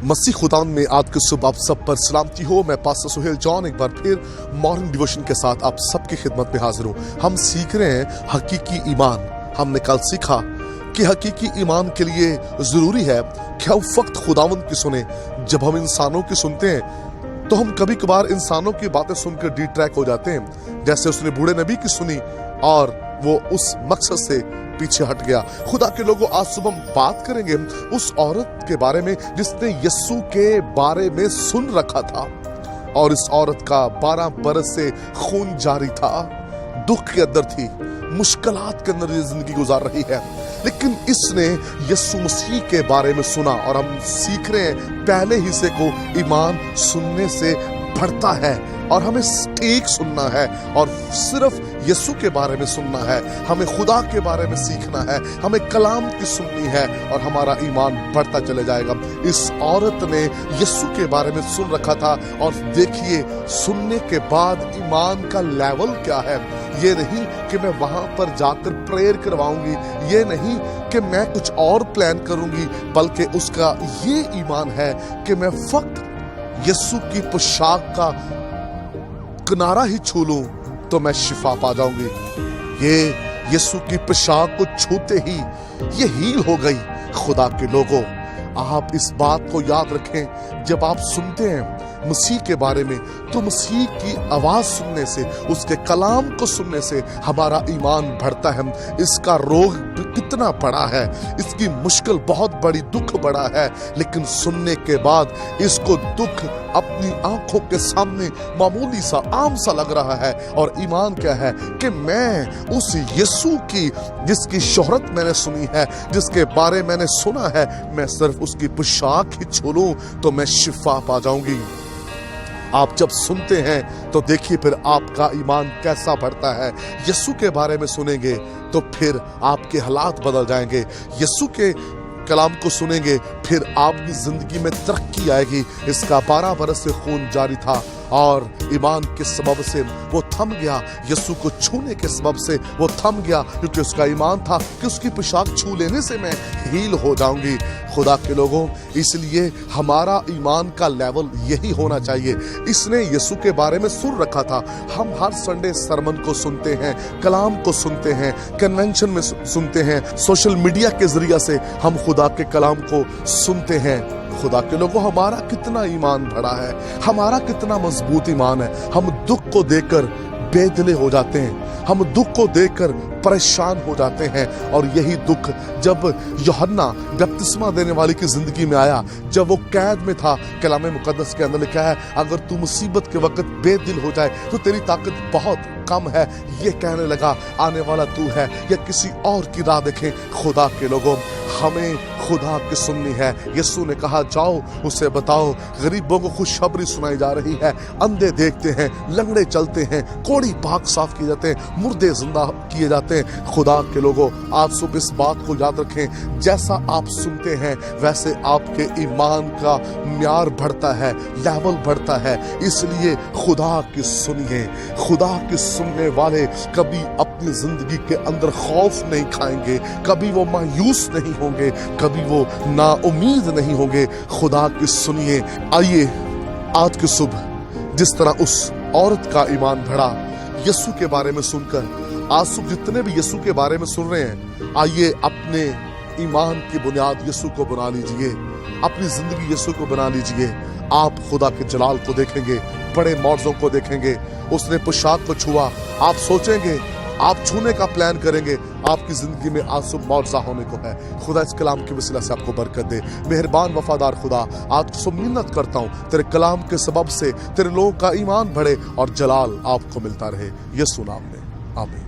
मसीह खुदान में आज की सुबह आप सब पर सलामती हो। मैं पास्टर सुहेल जॉन एक बार फिर मॉर्निंग डिवोशन के साथ आप सबकी खिदमत में हाजिर हूँ। हम सीख रहे हैं हकीकी ईमान। हमने कल सीखा कि हकीकी ईमान के लिए ज़रूरी है कि हम फक्त खुदावंद की सुने। जब हम इंसानों की सुनते हैं तो हम कभी कभार इंसानों की बातें सुनकर डिट्रैक्ट हो जाते हैं, जैसे उसने बूढ़े नबी की सुनी और वो उस मकसद से पीछे हट गया। खुदा के लोगों, आज सुबह हम बात करेंगे उस औरत के बारे में जिसने यीशु के बारे में सुन रखा था और इस औरत का 12 बरस से खून जारी था, दुख के अंदर थी, मुश्किलात के अंदर जिंदगी गुजार रही है, लेकिन इसने यीशु मसीह के बारे में सुना। और हम सीख रहे हैं पहले हिस्से को, ईमान सुनने से बढ़ता है और हमें ठीक सुनना है और सिर्फ यीशु के बारे में सुनना है। हमें खुदा के बारे में सीखना है, हमें कलाम की सुननी है और हमारा ईमान बढ़ता चले जाएगा। इस औरत ने यीशु के बारे में सुन रखा था और देखिए सुनने के बाद ईमान का लेवल क्या है। ये नहीं कि मैं वहां पर जाकर प्रेयर करवाऊंगी, ये नहीं कि मैं कुछ और प्लान करूंगी, बल्कि उसका ये ईमान है कि मैं फक्त यीशु की पोशाक का किनारा ही छू लूं तो मैं शिफा पा जाऊंगी। ये यीशु की पोशाक को छूते ही ये हील हो गई। खुदा के लोगों, आप इस बात को याद रखें, जब आप सुनते हैं मसीह के बारे में तो मसीह की आवाज सुनने से, उसके कलाम को सुनने से हमारा ईमान बढ़ता है। इसका रोग कितना बड़ा है, इसकी मुश्किल बहुत बड़ी, दुख बड़ा है, लेकिन सुनने के बाद इसको दुख अपनी आंखों के सामने मामूली सा, आम सा लग रहा है। और ईमान क्या है कि मैं उस यीशु की, जिसकी शोहरत मैंने सुनी है, जिसके बारे मैंने सुना है, मैं सिर्फ उसकी पोशाक ही छू लूं तो मैं शिफा पा जाऊंगी। आप जब सुनते हैं तो देखिए फिर आपका ईमान कैसा बढ़ता है। यीशु के बारे में सुनेंगे तो फिर आपके हालात बदल जाएंगे। यीशु के कलाम को सुनेंगे फिर आपकी जिंदगी में तरक्की आएगी। इसका 12 बरस से खून जारी था और ईमान के सबब से वो थम गया, यीशु को छूने के सबब से वो थम गया, क्योंकि उसका ईमान था कि उसकी पोशाक छू लेने से मैं हील हो जाऊंगी। खुदा के लोगों, इसलिए हमारा ईमान का लेवल यही होना चाहिए। इसने यीशु के बारे में सुन रखा था। हम हर संडे सरमन को सुनते हैं, कलाम को सुनते हैं, कन्वेंशन में सुनते हैं, सोशल मीडिया के जरिए से हम खुदा के कलाम को सुनते हैं। खुदा के लोगों, हमारा कितना ईमान बढ़ा है, हमारा कितना मजबूत ईमान है। हम दुख को देखकर बेदिले हो जाते हैं, हम दुख को देखकर परेशान हो जाते हैं। और यही दुख जब यूहन्ना बपतिस्मा देने वाली की जिंदगी में आया, जब वो कैद में था, कलाम मुकद्दस के अंदर लिखा है, अगर तू मुसीबत के वक्त बेदिल हो जाए तो तेरी ताकत बहुत कम है। ये कहने लगा, आने वाला तू है या किसी और की राह देखें। खुदा के लोगों, हमें खुदा की सुननी है। यीशु ने कहा, जाओ उसे बताओ, गरीबों को खुशखबरी सुनाई जा रही है, अंधे देखते हैं, लंगड़े चलते हैं, कोढ़ी पाक साफ किए जाते हैं, मुर्दे जिंदा किए जाते हैं। खुदा के लोगों, आप सब इस बात को याद रखें, जैसा आप सुनते हैं वैसे आपके ईमान का म्यार बढ़ता है, लेवल बढ़ता है। इसलिए खुदा की सुनिए। खुदा की सुनने वाले कभी अपनी जिंदगी के अंदर खौफ नहीं खाएंगे, कभी वो मायूस नहीं होंगे, कभी वो नाउमीद नहीं होंगे। खुदा की सुनिए। आइए आज की सुबह जिस तरह उस औरत का ईमान बढ़ा यीशु के बारे में सुनकर, आज सुबह जितने भी यीशु के बारे में सुन रहे हैं, आइए अपने ईमान की बुनियाद यीशु को बना लीजिए, अपनी जिंदगी यीशु को बना लीजिए। आप खुदा के जलाल को देखेंगे, बड़े मौजों को देखेंगे। उसने पोशाक को छुआ, आप सोचेंगे, आप छूने का प्लान करेंगे, आपकी जिंदगी में आंसू मौजा होने को है। खुदा इस कलाम के वसीला से आपको बरकत दे। मेहरबान वफादार खुदा, आज सब मिन्नत करता हूँ तेरे कलाम के सबब से तेरे लोगों का ईमान बढ़े और जलाल आपको मिलता रहे। यीशु नाम में, आमीन।